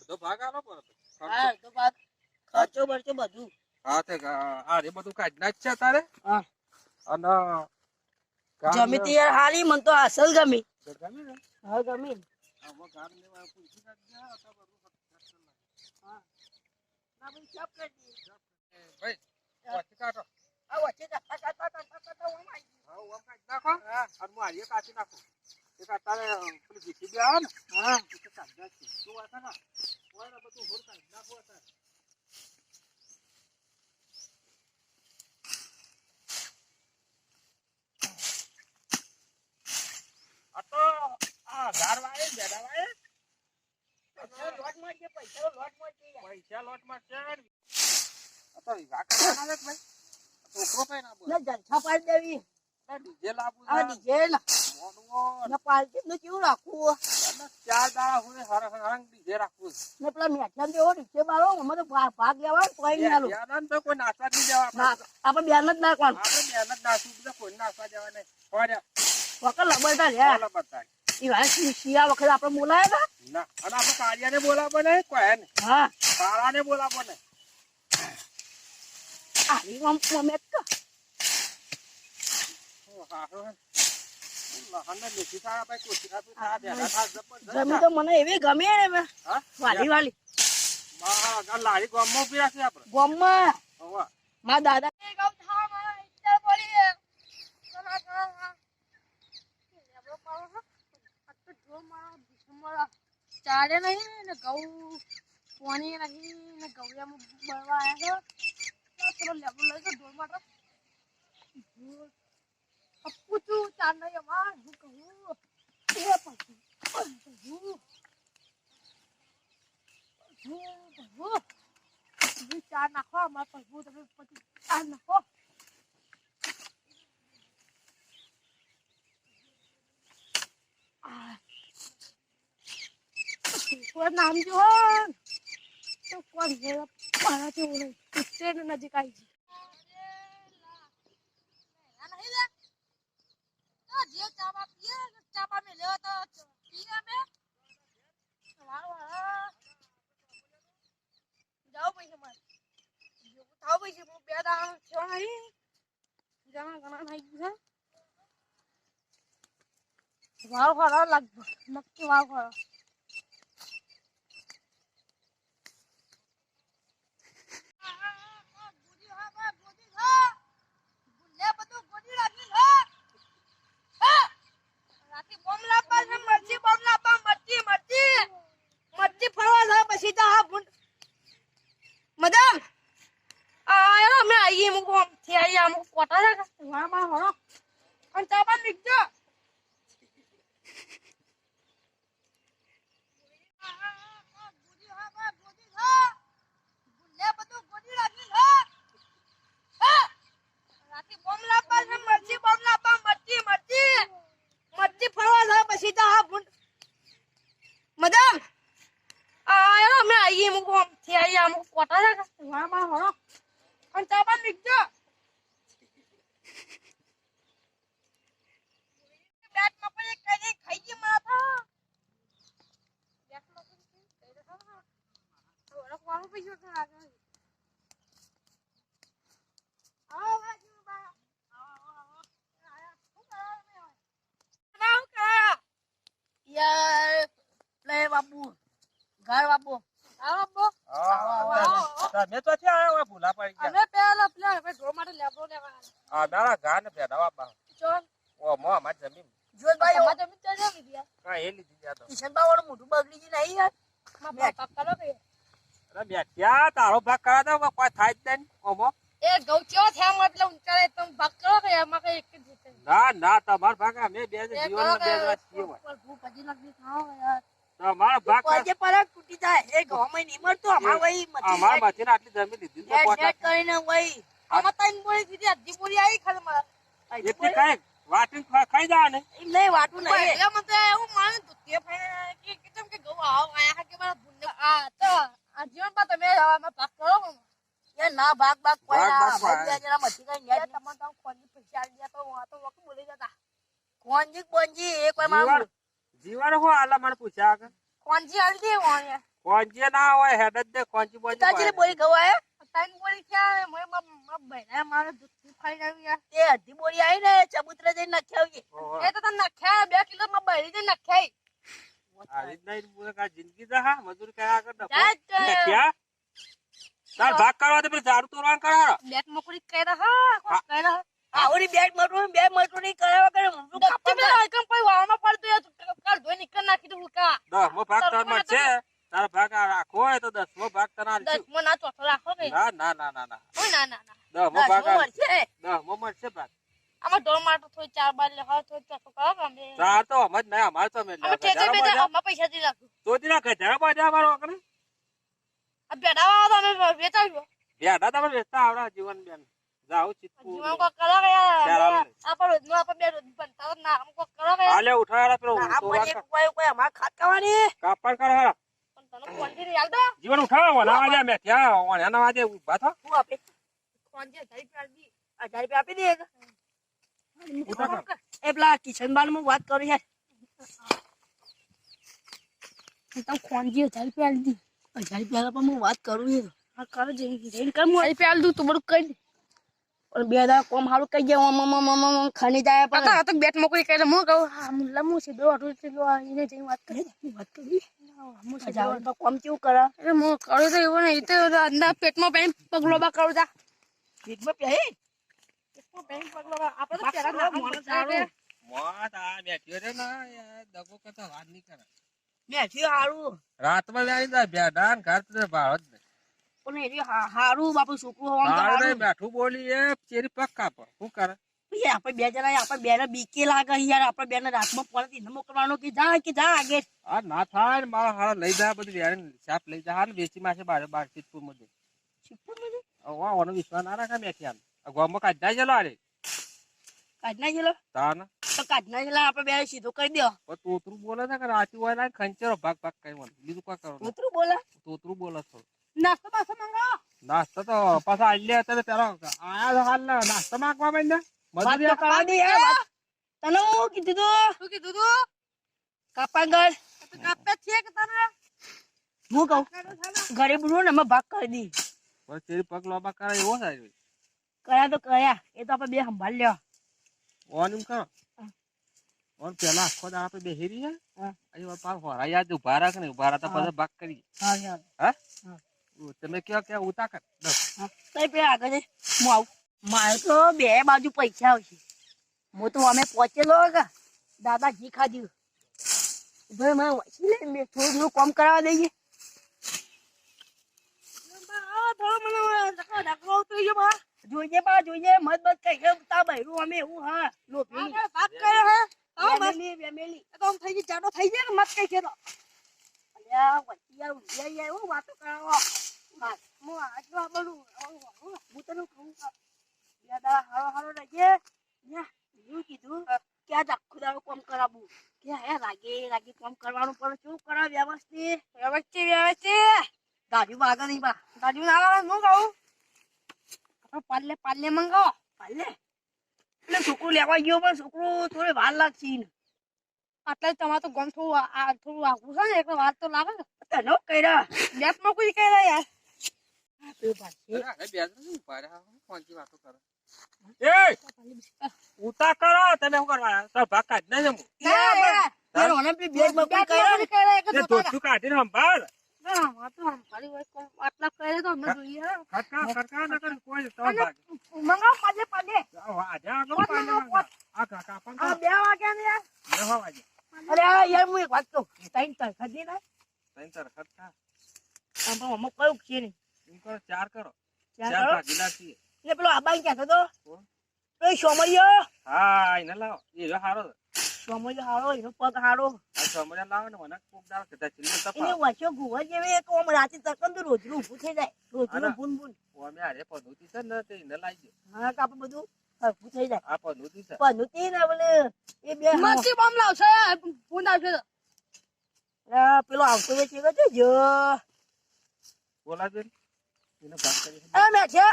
અડધો ભાગ આલો પર હા તો ભાગ ખર્ચો બરચો બધું હા તે આ રે બધું કાઢના જ છે તારે હા અને જમી તે યાર હારી મન તો અસલ ગમી ગમી ને હા ગમી હવે ગામ લેવા પૂછી કાઢજે આ બધું હા ના ભાઈ ચાપ કરી દે ભાઈ વચ્ચે કાઢો આ વચ્ચે કાટા ઓમ આવી હા ઓમ કાઢ નાખો હા અને હું આરીએ કાઢી નાખું એક આ તારે પેલી જીતી દે આવે ને હા તો કાઢના છે તું વાતા ના ઓય બધું હોર કાઢ નાખો તારે આ તો આ ઘર વાળે બેડા વાળે લોટ માં જે પૈસા લોટ માં જે પૈસા લોટ માં છે આ તો વિવાહ કરવાના છે ભાઈ તો ઉપરો ભાઈ ના બોલ ના જલસા પાડી દેવી ડીજે લાવું આ ડીજે મોનવો ના પાલટી નું કેવું રાખવું અને ચાર દાડા હોય હરંગ ડીજે રાખવું ને પેલા મેઠા જેવો ડીજે બાળો અમારે ભાગ લેવાનો કોઈ નહીં આલું યાદ તો કોઈ નાચવા નહીં દેવા ના આપણે બેન જ નાખવાનું આપણે મહેનત નાચું બીજા કોઈ નાચવા દેવા નહીં હોય વકલ લબડતા રે ચાલો બતાય ઈ ભાઈ શિયા વખત આપણે બોલાયા ના અને આપણે કાળિયાને બોલાવો ને કોઈ ને હતા હા કાળાને બોલાવો ને આલી મમ્મી જમી તો મને એવી ગમે ને વાલી વાલી લારી ગામમાં ઉભી રાખી આપણે ગોમમાં મારા દાદા ચારે નહીં ને ઘઉં પાણી નહીં ને ગૌરિયામાં બળવા આવ્યા છે થોડો લેબુ લઈ ગયો ઢોર માટે પૂછું ચાર નહીં અમાર હું કહું ચાર નાખો અમારે પગવું તમે પછી ચાર નાખો કોઈ નામ જો તો કોણ મારા જેવું નહીં નજીક આવી જે ચાબા પીએ ચાબા મેં લેવા તો પીએ અમે જાઓ પૈસા મારે થાવ પૈસા હું બે દાણા થયો નહીં ઘણા ઘણા થઈ ગયું છે વાવ ખરો લગભગ નક્કી વાવ ખરો બાપુ ઘર બાપુ તમે તો છે આ ભૂલા પડી ગયા અમે પેલા પેલા ઢોર માટે લેબો લેવા આ દાડા ઘા ને પેડા બાપા ચોન ઓ મો અમાર જમીન જોતભાઈ અમાર જમીન તો છે લીધી કા એ લીધી જા તો કિશનબા વાળું મોઢું બગડી ગઈ નહીં યાર માં પાપ કરો કે અરે બેઠ્યા તારો ભાગ કરા દો કોઈ થાય જ નહીં ઓમો એ ગૌ કેવો થયા માં એટલે ઊંચાડે તમે ભાગ કરો કે એમાં કઈ એક જ જીતે ના ના તમાર ભાગ અમે બે જીવન બે વાત છીએ પર ભૂ પછી લગી થાઓ યાર તમારો ભાગ આજે પર તૂટી જાય એ ગોમાં નહીં મળતો અમાર વઈ મતી અમાર મથીને આટલી જમીન લીધી તો પોતા કરીને વઈ આમાં તઈન બોલી દીધી અડધી બોલી આવી ખાલી મારા એટલે કઈ વાટીન ખાઈ જા ને એમ નહીં વાટું નહીં એટલે મને એવું માને તો તે ભાઈ કે કેમ કે ગૌ આવ આયા કે મારા ભૂંડ આ તો આ જીવન પર તમે આમાં ભાગ કરો એ ના ભાગ ભાગ કોઈ ના ભાગ જરા મથી કઈ યાર તમને તો કોની પૈસા આલી દે તો આ તો વક બોલી જતા કોનજી એ કોઈ મારું જીવન હો આલા મને પૂછ્યા કે કોનજી આલી દે ઓને કોંજી ના હોય હેડ જ દે કોંજી બોજી તાજી બોરી ગવાય તારી બોલી ક્યાં મને બૈરા મારે દૂધ ખાઈ આવ્યું યાર એ અડધી બોરી આવી ને ચબૂતરા જઈને નાખી આવજે એ તો તને નખ્યા 2 કિલો માં બૈરી જઈને નખ્યાઈ આવી જ નહીં બોલે કા જિંદગી જા હા મજૂરી કર્યા આગળ જા તાર ભાગ કરવા દે પેલી ઝાડુ તોડવાનું કરાવો બેટ મોકરી કહી રહ્યા કોણ કહી રહ્યા આવડી બે મટરું નહીં કરાવવા કરે ઊંધું કાપવા તમે આઈકમ કોઈ વાળમાં પડતું યાર કાલ ધોઈ નીકળ નાખી દઉં કા 10મો ભાગ તાર માં છે તારા ભાગ આ રાખવો હોય તો 10મો ભાગ તને આલશું 10 ના ચોથો રાખો કે ના ના ના ના ના ઓય ના 10મો ભાગ મળશે 10મો મળશે ભાગ આમાં ઢોળ માટો થોડી 4 બાર લે હા થોડી ચોથો કરો કે અમે ચાર તો હમ જ નહીં અમાર તો મેં અમે ઠેકે બેઠે અમે પૈસા દી રાખું તો દીના ગધાડા બાજા મારો આકરે આ બેડાવા તો અમે વેચાવ્યો બેડા તમે વેચતા આવડા જીવન બેન જાવ ચિત્તુ જીવન કો કરો કે યાર આપણ રોજ નો આપણ બે રોજ બનતા ના હમ કો કરો કે આલે ઉઠાડા પેલો આ મને કોઈ અમાર ખાત ખાવાની કાપડ કર હા પણ તને ક્વોન્ટિટી આલ દો જીવન ઉઠાડો વના વાજે મે થયા ઓના વાજે ઉભા થો શું આપે ક્વોન્ટિટી ધરી પાડી 1000 રૂપિયા આપી દે ઉઠા કર એ પેલા કિશન બાન માં વાત કરું યાર તો ક્વોન્ટિટી 1000 રૂપિયા આલ દી 1000 રૂપિયા પર હું વાત કરું યાર હા કરો જઈને કર હું રૂપિયા આલ દઉં તું બધું કહી દે પણ બે દા કોમ હારું કહી જાય ઓમ ખની જાય પર પતા તો બેટ મોકરી કહી હું કહું હા મુલ્લા મુ છે દો અઢો કિલો એને જઈને વાત કરી હું જાવ તો કોમ કેવું કરે અરે હું કરું તો એવું નહીં તો અંદર પેટમાં પેન પગલો બા કરું જા પેટમાં પહે પેટમાં પેન પગલો બા આપણે તો પેલા મોણસ સારું મોત આ બેઠ્યો છે ને યાર દગો કરતા વાત નહીં કરે મેથી હારું રાતમાં લાવી દે બેડા ને ઘર તો ભાવ જ નહીં પણ એ હારું બાપુ છોકરું હોવાનું તો હારું હારું બેઠું બોલી એ ચેરી પગ કાપ શું કરે આપણે બે જણા આપણે બે ને બીકે લાગે યાર આપણે બે ને રાતમાં પડતી ન મોકલવાનો કે જા આગે આ ના થાય ને મારા હારા લઈ જાય બધું વેરી સાપ લઈ જાય ને વેચી માસે બાર ચિત્તપુર માં વા ઓનો વિશ્વાસ ના રાખે મેઠિયા ગોમમાં કાઢ જાય ચલો અરે કાઢ ના ગયેલો તાન તો કાઢ ના ગયેલા આપણે બે સીધું કરી દો તોતરું બોલે છે કે રાતી હોય ને ખંચેરો ભાગ કઈ બીજું કોઈ કરો ઉતરું બોલે તોતરું બોલે થોડું નાસ્તો પાછો મંગાવો નાસ્તો તો પાછા આલ્યા હતા પેલો આયા હાલ નાસ્તો માંગવા માંડ્યા વાત તો કરવા દે યાર વાત. તને હું કીધું તું શું કીધું તું કાપાગર તો કાપે છે કે તને હું કહું ઘરે બોલું ને અમે ભાગ કરી દી બસ ચેરી પગ લોબા કરે એવો થાય કયા તો કયા એ તો આપણે બે સંભાળ લ્યો ઓન એમ કરો ઓન પેલા આખો દાડા આપણે બેહેરી છે અહીં પાછ હોરા યાદ ઉભા રાખ ને ઉભા રાખતા પછી ભાગ કરી હા યાર હા તમે ક્યાં ઉતા કર તઈ પે આગળ જઈ હું આવું મારે તો બે બાજુ પૈસા આવશે હું તો અમે પહોંચેલો કે દાદાજી ખાધ્યું ભાઈ મને વાંચી લે મેં થોડું કામ કરાવવા દઈએ જોઈએ બા જોઈએ મત મત કઈ તા બહેરું અમે એવું હા લોભી વાત કરે હે બેમેલી તો આમ થઈ જાય જાડો થઈ જાય ને મત કઈ છે તો અલ્યા વચ્ચે ઉડિયા એવું વાતો કરાવો હું આટલો બધું હું તને કહું દાદા હારો રહેજે એવું કીધું કે આજ આખું દાડો કામ કરાવવું કે હે રાગે કામ કરવાનું પણ શું કરાવ વ્યવસ્થિત ગાડી આગળ નહીં બા ગાડી ના આવે હું કહું પાલે મંગાવો પાલે એટલે છોકરું લેવા ગયો પણ છોકરું થોડી વાર લાગશે ને આટલા તમારે તો ગમ થોડું આગું છે ને એટલે વાત તો લાગે ને તને કર્યા બેટ માં કોઈ કહી રહ્યા યાર ઉતા કરો તમે શું કરવા તાર ભાગ કાઢ ના જમું કાઢીને સંભાળ આટલા કરે તો અમે જોઈએ ખટકા ન કરે કોઈ તમાર ભાગ મંગાવો પાલે આજે આગળ પાડે આ કાકા પણ 2 વાગ્યા ને યાર બેહવા વાગે અરે યાર હું એક વાત કહું ટાઈમ તર ખધી ના તઈ તર ખટકા આમ અમુક કયું છે ને એમ કરો 4 કરો ચાર 4 કરો? ભાગીદાર છીએ એટલે પેલો આબાઈ ક્યાં થતો કોણ? પેલો સોમરિયો હા એને લાવો એ હારો સોમરિયો હારો એનો પગ હારો આ સમય લાવો ને મને કોક દાવ કદા ચીલી એને તપા વાંચ્યો ગુવા જેવી એક આમ રાતે તકન તો રોજનું ઊભું થઈ જાય રોજનું બૂન બૂન ઓમે આરે પદુતી છે ને તે એને લાઈ ગયો હા કાપ બધું ઊભું થઈ જાય આ પદુતી છે પણ નતી ને બોલે એ બે મચ્છી બોમ્બ લાવશે ફોન આવશે તો પેલો આવતો હોય છે કે જો બોલા દે એને ભાગ કરી એ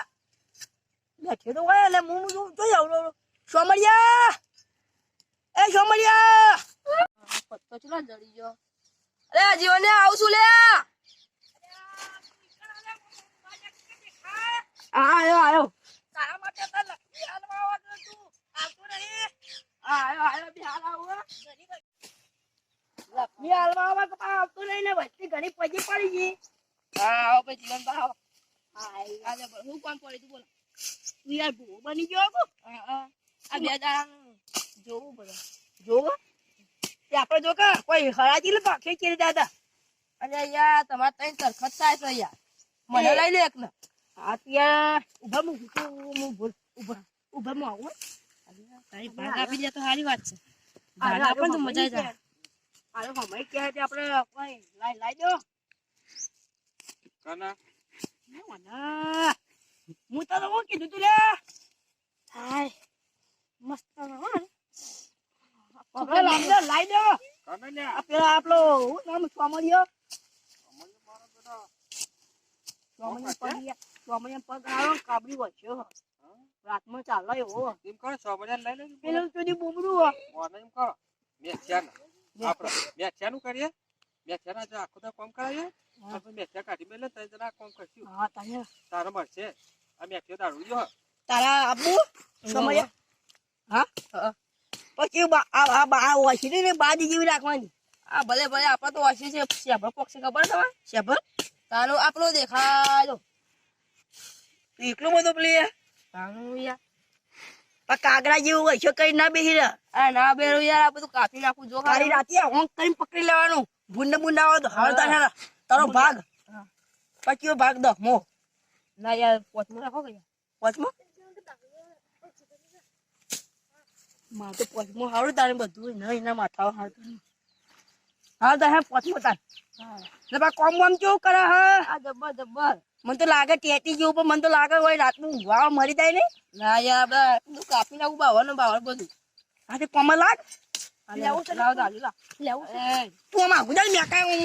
બેઠે તો હોય એટલે હું જોઈ આવું સોમરિયા એ સોમરિયા પત્તો ચલો જડી ગયો અરે જીવને આવું છું લે ઘણી પજી પડી ગઈ. હા આવો પછી જીવન બા આવો હાય, આજે હું કામ પડે તું બોલો તું યાર ભૂવો બની ગયો હો. આ 2 દાડા જોવું પડે જોવો તે આપણે જો કે કોઈ હરાજી લે પાકે ચીર દાદા. અને યાર તમારે તઈ તરખત થાય તો યાર મને લઈ લે એક ને હા ત્યાં ઉભા હું ભૂલ ઉભા હું આવું હો. તારી ભાગ આપી દે તો સારી વાત છે આરે ભાગ આપણ તો મજા જાય આરે હમણાં કહે છે આપણે કોઈ લાઈ દો. કાના ના, હું તો શું કીધું તું લે. હાય મસ્ત હો. આપણે લાઈ દો. કાના લ્યા આ પેલા આપણો હું નામ સોમરિયો અમારે મારા બેટા સોમરિયા પગ આવ્યો કાબરી વચ્યો રાતમાં ચાલે એવો એમ કરો સોમરિયા લઈ લે પેલું સુધી બુમરું હો. ઓને એમ કરો મેથ્યાનું આપણે મેથ્યાનું કરીએ મેથ્યાના જો આખું તો કામ કરાવીએ આપણે મેથ્યા કાઢી મેલે તો જરા કામ કરશું હા તને તારે મળશે આ મેથ્યો દારૂ જો તારા આબુ સમય હા પછી આ ઓછી ને બાજી જેવી રાખવાની. આ ભલે ભલે આપડે તો વાસી છે શેભર પક્ષી ખબર તમારે શેભર તાનું આપણો દેખાય એટલું બધું પેલી તાનું યાર પણ કાગડા જેવું હોય છે કઈ ના બેસી રહ્યા. આ ના બેરો યાર આ બધું કાપી નાખું જો તારી રાતે હોંક કરીને પકડી લેવાનું. ભૂંડ ભૂંડ આવો તો હાલતા છે તારો ભાગ પછી ભાગ દો મો ના યાર પોચમાં રાખો કે યાર પોચમો માં તો પોચમો હારું તારે બધું નહીં ના માથા હારું હા તો હે પોચમો તાર ને બા કોમ કોમ કેવું કરે હા આ જબ્બર જબ્બર મને તો લાગે ટેટી જેવું પણ મને તો લાગે હોય રાતનું વાવ મરી જાય ને. ના યાર આપડે બધું કાપી નાખું બાવળ બધું હા તે કોમ લાગ લેવું છે લાવ દાદી લાવ લેવું તું આમાં ગુજાર મે કાઈ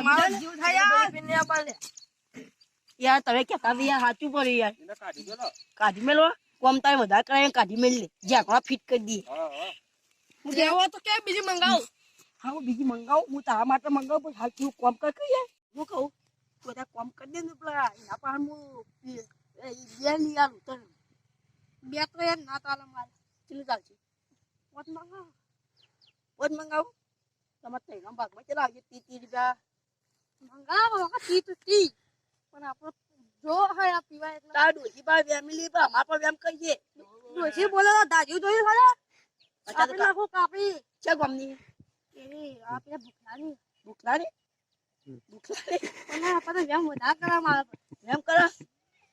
મારો જીવ થાય યાર પીને આપડે યાર તમે કેતા બી યાર સાચું પડ્યું યાર એને કાઢી દો લો કાઢી મેલો કોમ તારે વધારે કરાય કાઢી મેલ લે જ્યાં ફિટ કરી દઈએ. હા હું લેવો તો કે બીજી મંગાવું હા હું બીજી મંગાવું હું તારા માટે મંગાવું પણ હાલ તું કોમ કર યાર હું કહું તું બધા કોમ કરી દે ને પેલા એના પાસે હું બે લઈ આલું તને બે તો યાર ના ચાલે મારે ચીલું ચાલશે પોત મંગાવ પોત મંગાવું તમારે ત્રણ ભાગમાં ચલા આવજો 30 રૂપિયા મંગાવો ટી તો ટી પણ આપણો જો હોય આ પીવાય એટલે તાર ડોસી પાસે ફેમિલી પર અમાર પર વેમ કહીએ ડોશી બોલે તો દાજુ જોયું ખરા કાપી નાખું કાપી છે ગમની એની આ પેલા ભૂખલાની ભૂખલાની પણ આપણે જેમ વધારે કરા મારે વેમ કરો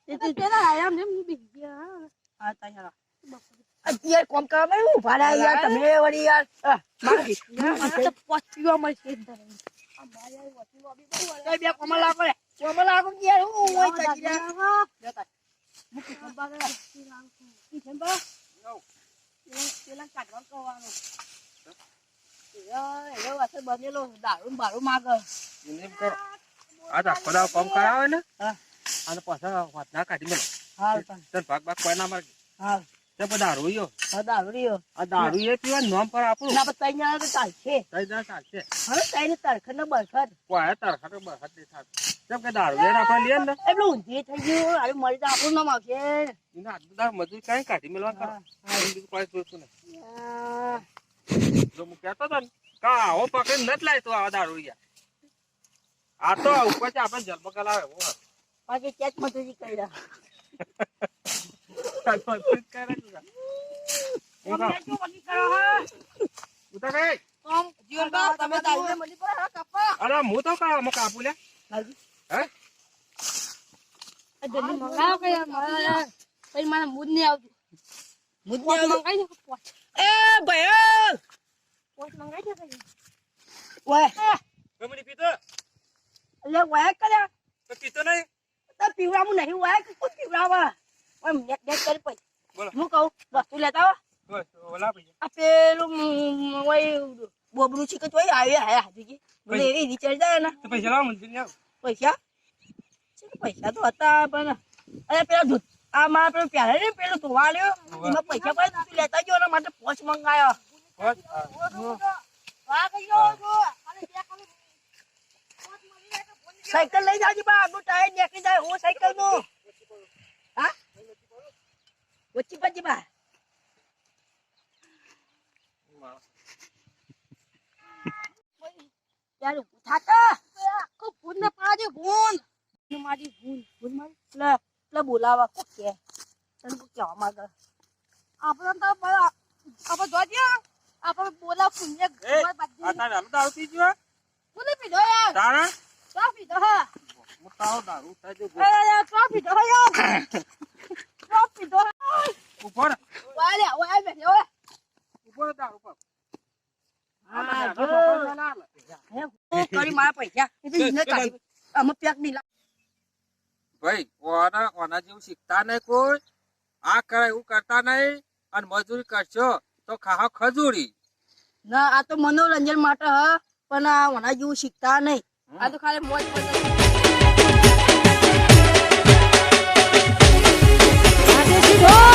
એટલે પેલા આયા ને હું બી ગયા હા તારા અત્યારે કોમ કરવા માં ઉભા રહ્યા યાર તમે વળી યાર મારી મને તો પચીવા મળશે કઈ બે કોમલ લાગો રે કોમલ લાગો યાર હું હોય ચડી રહ્યા જતા મુકી સંભા ગયા ઈ સંભા પેલા કાઢવા કરવાનો એ વાસે બનેલો દારૂ બારૂ માગે એને એમ કરો આ તો આખો દાડો કામ કરાવે ને હા અને પાછા વાતના કાઢી મેલે હાલ તને ભાગ કોઈ ના મારે હાલ તે બધા દારૂ યો હા દારૂ રહ્યો આ દારૂ એ પીવા નામ પર આપણું ના પણ તઈ ના તો ચાલશે કઈ દા ચાલશે હવે તઈ ને તરખર ને બરખર કોઈ તરખા તો બહાર નહીં થાતું કેમ કે દારૂ લઈને આપણે લઈએ ને એટલે ઊંધી થઈ ગયું અરે મરી તો આપણું નામ આવશે એને આજુ દારૂ મજૂરી કઈ કાઢી મેળવા કરો બીજું કોઈ જોતું નહીં જો હું કહેતો હતો ને કા આવો પકડી નથી લાયતો આવા દારૂ યાર આ તો ઉપરથી આપણે જલબકા લાવે બાકી ચેક મજૂરી કર્યા તમે દારૂ મળી પડે કાપા અરે હું તો કાપું લે હે જલ્દી મંગાવો કે યાર મારા યાર કઈ મને મૂડ નહીં આવતું પોત મંગાઈ દે પોત એ ભાઈ પોત મંગાઈ દે કઈ ઓય ગમડી પીતો એટલે ઓય કર્યા તો પીતો નહીં તો પીવડાવું નહીં ઓય કે કોઈ પીવડાવા ઓય નેટ નેટ કરી પઈ બોલો હું કહું વસ્તુ લેતા આવો બસ ઓલા ભાઈ આ પેલું ઓય બોબડું છે કે તોય આવે હે હાજી બોલે એ રિચાર્જ જાય ને તો પૈસા લાવો મંદિર ને આવ પૈસા પૈસા તો હતા પણ અરે પેલા દૂધ આ મારા પેલું પહેરે ને પેલું ધોવા લ્યો એમાં પૈસા પડે તું લેતા ગયો ને માટે પોચ મંગાયો બસ વાહ ગયો જો અરે બે ખાલી પોત મળી જાય તો ફોન સાયકલ લઈ જાજી બા આગળ ટાયર નીકળી જાય હું સાયકલ નું હા વચ્ચી પછી બા યાર થાકા આખું ભૂંડ પાડે ભૂંડ. મારી ભૂલ મારી એટલે બોલાવા કોક કે તને કોક કહેવા માંગે આપણે તો બરા- આપણે જોજે આપણે બોલા પુણ્ય એ, ઘરમાં આ બાંધી. તારે હાલ દારૂ પી ગયો? બોલે પીધો યાર તારા? ચો પીધો હા હું તારો દારૂ થાય છે, ગો. એ ચો પીધો યાર ચો પીધો ઉભો રહે, વાલે ઓય બેઠો ઓય ઉભો રહે દારૂ પર. હા, આ જો. છોકરો ના હાલે. હે હું કરી મારા પૈસા એ તો એને કાઢી અમે પેક નહીં ભાઈ ઓના જેવું શીખતા નહીં કોઈ. આ કરે એવું કરતા નહીં અને મજૂરી કરશો તો ખાહો ખજૂરી. ના આ તો મનોરંજન માટે હ પણ આ ઓના જેવું શીખતા નહીં આ તો ખાલી મોજ આ દેશી ઢોલ